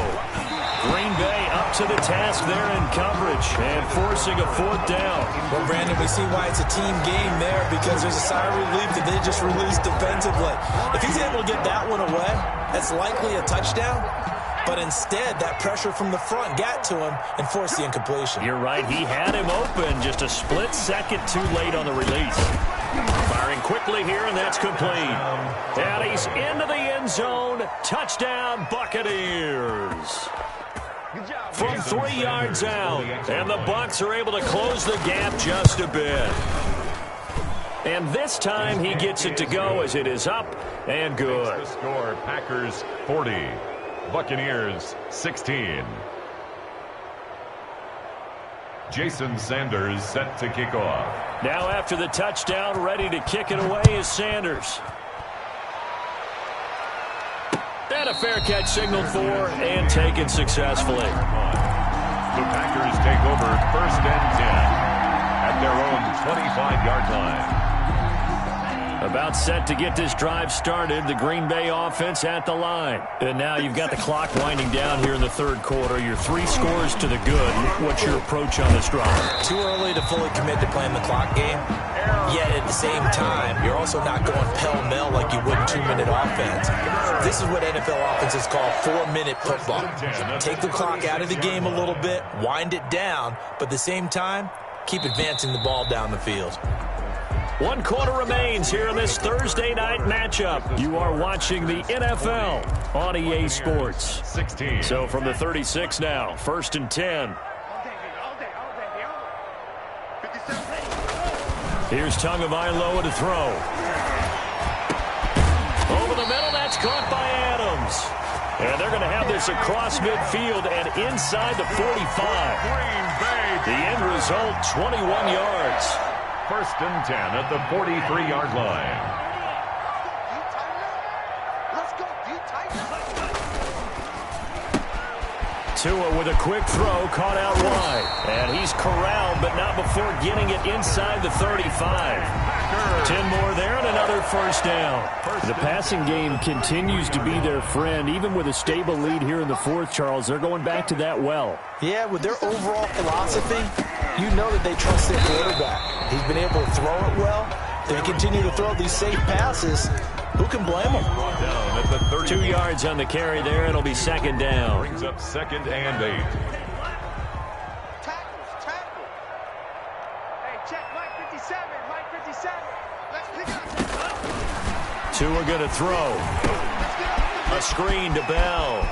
Green Bay up to the task there in coverage and forcing a 4th down. Well, Brandon, we see why it's a team game there because there's a sigh of relief that they just released defensively. If he's able to get that one away, that's likely a touchdown. But instead, that pressure from the front got to him and forced the incompletion. You're right. He had him open. Just a split second too late on the release. Firing quickly here, and that's complete. And he's into the end zone. Touchdown, Buccaneers. From 3 yards out. And the Bucs are able to close the gap just a bit. And this time he gets it to go as it is up and good. The score, Packers 40, Buccaneers 16. Jason Sanders set to kick off. Now after the touchdown, ready to kick it away is Sanders. And a fair catch signaled for and taken successfully. The Packers take over 1st and 10 at their own 25-yard line. About set to get this drive started. The Green Bay offense at the line. And now you've got the clock winding down here in the 3rd quarter. Your 3 scores to the good. What's your approach on this drive? Too early to fully commit to playing the clock game. Yet at the same time, you're also not going pell-mell like you would in 2-minute offense. This is what NFL offenses call 4-minute football. Take the clock out of the game a little bit, wind it down, but at the same time, keep advancing the ball down the field. 1 quarter remains here in this Thursday night matchup. You are watching the NFL on EA Sports. 16. So from the 36 now, 1st and 10. Here's Tagovailoa to throw. Over the middle, that's caught by Adams. And they're going to have this across midfield and inside the 45. The end result, 21 yards. 1st and 10 at the 43-yard line. Tua with a quick throw, caught out wide. And he's corralled, but not before getting it inside the 35. 10 more there and another 1st down. The passing game continues to be their friend. Even with a stable lead here in the 4th, Charles, they're going back to that well. Yeah, with their overall philosophy, you know that they trust their quarterback. He's been able to throw it well. They continue to throw these safe passes. Who can blame them? Down at the 30. 2 yards on the carry there. It'll be 2nd down. Brings up 2nd and 8. Tackle. Hey, check Mike 57. Mike 57. Let's pick it up. Tua going to throw. A screen to Bell.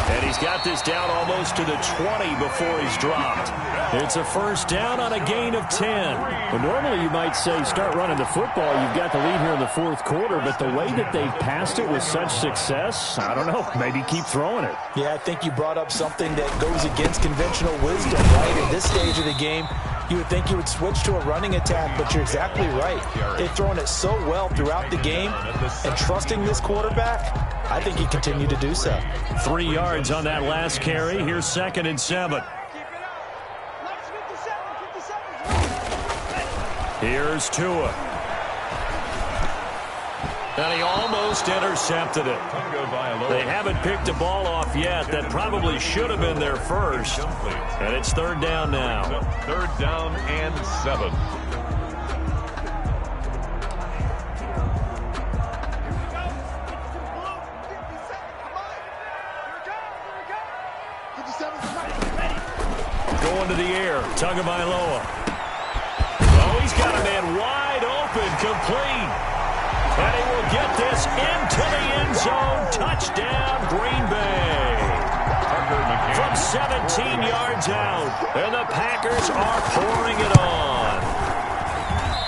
And he's got this down almost to the 20 before he's dropped. It's a 1st down on a gain of 10. Well, normally you might say start running the football. You've got the lead here in the 4th quarter, but the way that they've passed it with such success, I don't know, maybe keep throwing it. Yeah, I think you brought up something that goes against conventional wisdom, right? In this stage of the game, you would think you would switch to a running attack, but you're exactly right. They've thrown it so well throughout the game, and trusting this quarterback, I think he continued to do so. 3 yards on that last carry. Here's 2nd and 7. Here's Tua. And he almost intercepted it. They haven't picked a ball off yet. That probably should have been their first. And it's 3rd down now. 3rd down and 7. Going to the air. Tagovailoa. Oh, he's got a man wide open, complete. And he will get this into the end zone. Touchdown, Green Bay. From 17 yards out. And the Packers are pouring it on.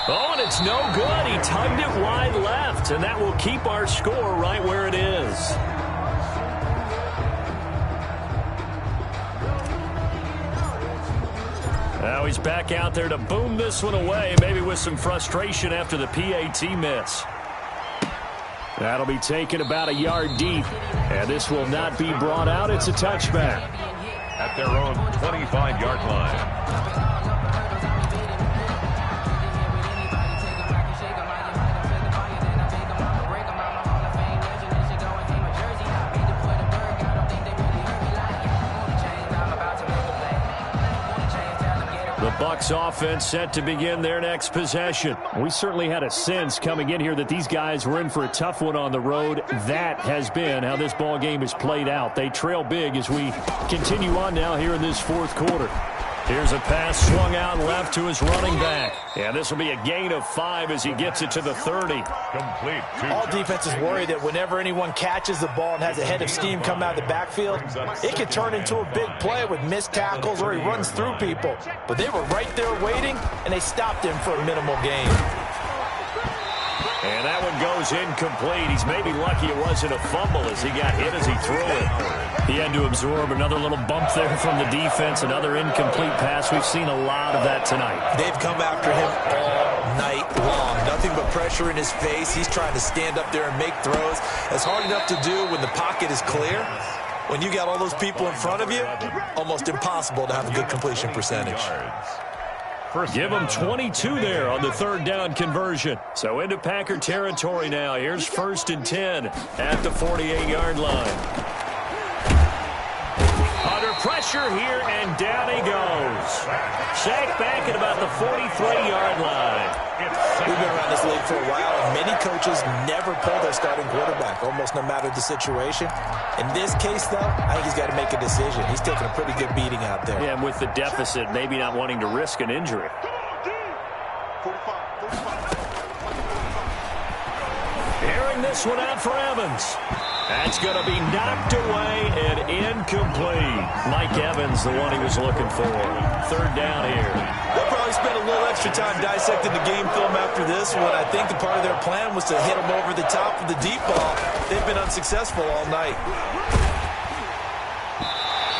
Oh, and it's no good. He tugged it wide left. And that will keep our score right where it is. Now he's back out there to boom this one away, maybe with some frustration after the PAT miss. That'll be taken about a yard deep, and this will not be brought out. It's a touchback. At their own 25-yard line. The Bucs offense set to begin their next possession. We certainly had a sense coming in here that these guys were in for a tough one on the road. That has been how this ball game is played out. They trail big as we continue on now here in this 4th quarter. Here's a pass swung out left to his running back. And this will be a gain of 5 as he gets it to the 30. Complete. All defenses worry that whenever anyone catches the ball and has a head of steam come out of the backfield, it could turn into a big play with missed tackles or he runs through people. But they were right there waiting, and they stopped him for a minimal gain. And that one goes incomplete. He's maybe lucky it wasn't a fumble as he got hit as he threw it. He had to absorb another little bump there from the defense, another incomplete pass. We've seen a lot of that tonight. They've come after him all night long. Nothing but pressure in his face. He's trying to stand up there and make throws. It's hard enough to do when the pocket is clear. When you got all those people in front of you, almost impossible to have a good completion percentage. Give him 22 there on the third down conversion. So into Packer territory now. Here's 1st and 10 at the 48-yard line. Under pressure here, and down he goes. Sacked back at about the 43-yard line. We've been around this league for a while, and many coaches never pull their starting quarterback, almost no matter the situation. In this case, though, I think he's got to make a decision. He's taking a pretty good beating out there. Yeah, and with the deficit, maybe not wanting to risk an injury. Airing this one out for Evans. That's going to be knocked away and incomplete. Mike Evans, the one he was looking for. Third down here. They'll probably spend a little extra time dissecting the game film after this one. I think the part of their plan was to hit him over the top of the deep ball. They've been unsuccessful all night.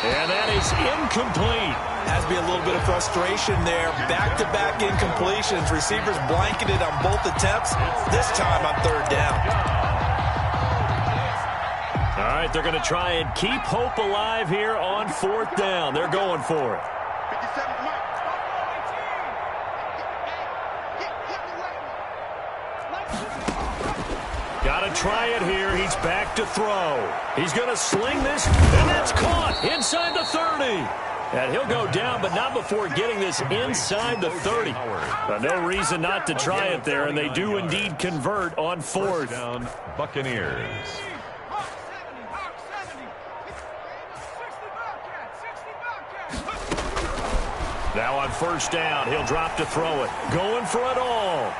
And that is incomplete. Has to be a little bit of frustration there. Back-to-back incompletions. Receivers blanketed on both attempts. This time on third down. All right, they're going to try and keep hope alive here on 4th down. They're going for it. 57's Mike. Got to try it here. He's back to throw. He's going to sling this, and that's caught inside the 30. And he'll go down, but not before getting this inside the 30. But no reason not to try it there, and they do indeed convert on 4th. Down, Buccaneers. Now on 1st down, he'll drop to throw it. Going for it all.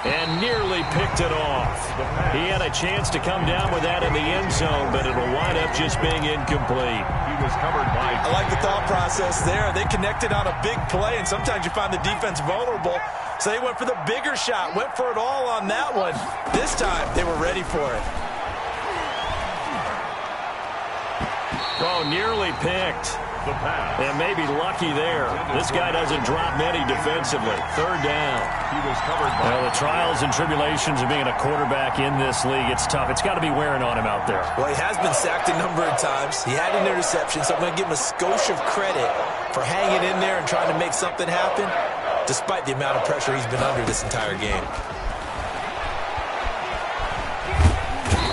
And nearly picked it off. He had a chance to come down with that in the end zone, but it'll wind up just being incomplete. He was covered by... I like the thought process there. They connected on a big play, and sometimes you find the defense vulnerable. So they went for the bigger shot, went for it all on that one. This time, they were ready for it. Oh, nearly picked. The pass. And maybe lucky there. This guy doesn't drop many defensively. Third down. He was covered by... Well, the trials and tribulations of being a quarterback in this league, it's tough. It's got to be wearing on him out there. Well, he has been sacked a number of times. He had an interception, so I'm going to give him a skosh of credit for hanging in there and trying to make something happen, despite the amount of pressure he's been under this entire game.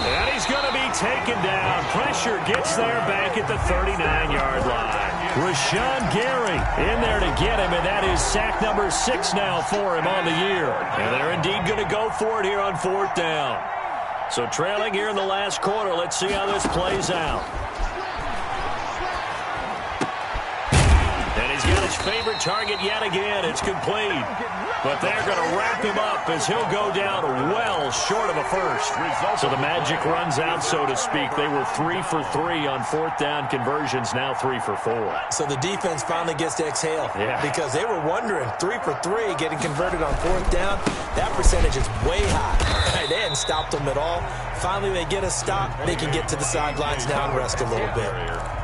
And he's going to be taken down. Pressure gets there back at the 39-yard line. Rashawn Gary in there to get him, and that is sack number 6 now for him on the year. And they're indeed going to go for it here on 4th down. So trailing here in the last quarter, let's see how this plays out. And he's got his favorite target yet again. It's complete. But they're going to wrap him up as he'll go down well short of a first. So the magic runs out, so to speak. They were 3 for 3 on 4th down conversions, now 3 for 4. So the defense finally gets to exhale. Yeah. Because they were wondering, 3 for 3 getting converted on 4th down. That percentage is way high. They hadn't stopped them at all. Finally, they get a stop. They can get to the sidelines now and rest a little bit.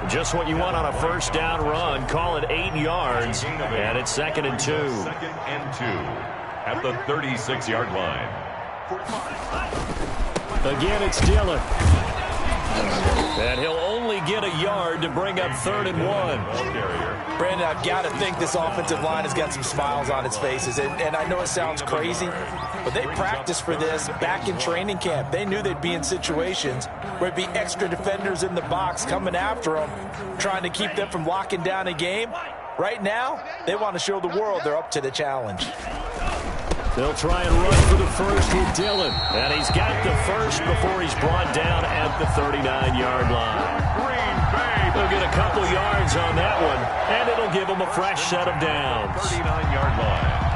Just what you want on a 1st down run. Call it 8 yards, and it's 2nd and 2. 2nd and 2 at the 36-yard line. Again, it's Dillon. And he'll only get a yard to bring up 3rd and 1. Brandon, I've got to think this offensive line has got some smiles on its faces. And I know it sounds crazy, but they practiced for this back in training camp. They knew they'd be in situations where there'd be extra defenders in the box coming after them, trying to keep them from locking down a game. Right now, they want to show the world they're up to the challenge. They'll try and run for the first with Dillon. And he's got the first before he's brought down at the 39-yard line. Green Bay They'll get a couple yards on that one, and it'll give them a fresh set of downs. 39-yard line.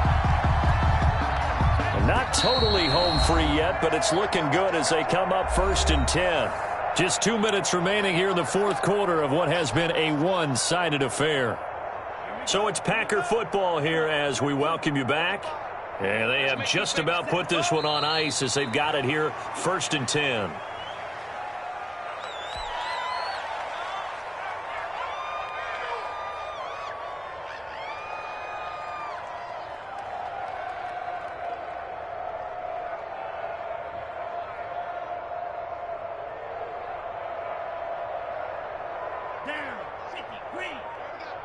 Not totally home free yet, but it's looking good as they come up 1st and 10. Just 2 minutes remaining here in the fourth quarter of what has been a one-sided affair. So it's Packer football here as we welcome you back. And they have just about put this one on ice as they've got it here 1st and 10.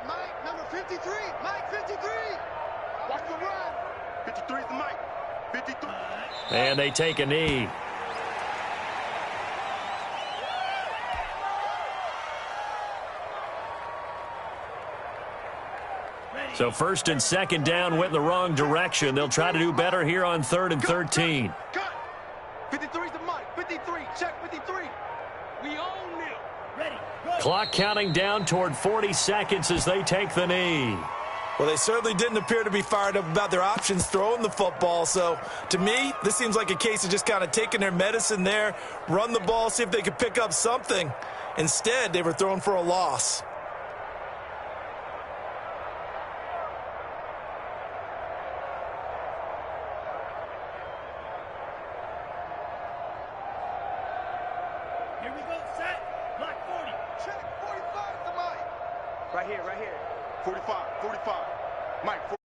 Mike, number 53. Mike, 53. Watch the run. 53 is the Mike. 53. And they take a knee. So 1st and 2nd down went in the wrong direction. They'll try to do better here on 3rd and 13. Cut. 53 is the Mike. 53. Check 53. We own them. Ready. Go. Clock counting down toward 40 seconds as they take the knee. Well, they certainly didn't appear to be fired up about their options throwing the football. So, to me, this seems like a case of just kind of taking their medicine there, run the ball, see if they could pick up something. Instead, they were throwing for a loss. Here we go, set. Block 40. Check 45 is the Mike. Right here, right here. 45, 45. Mike, 45.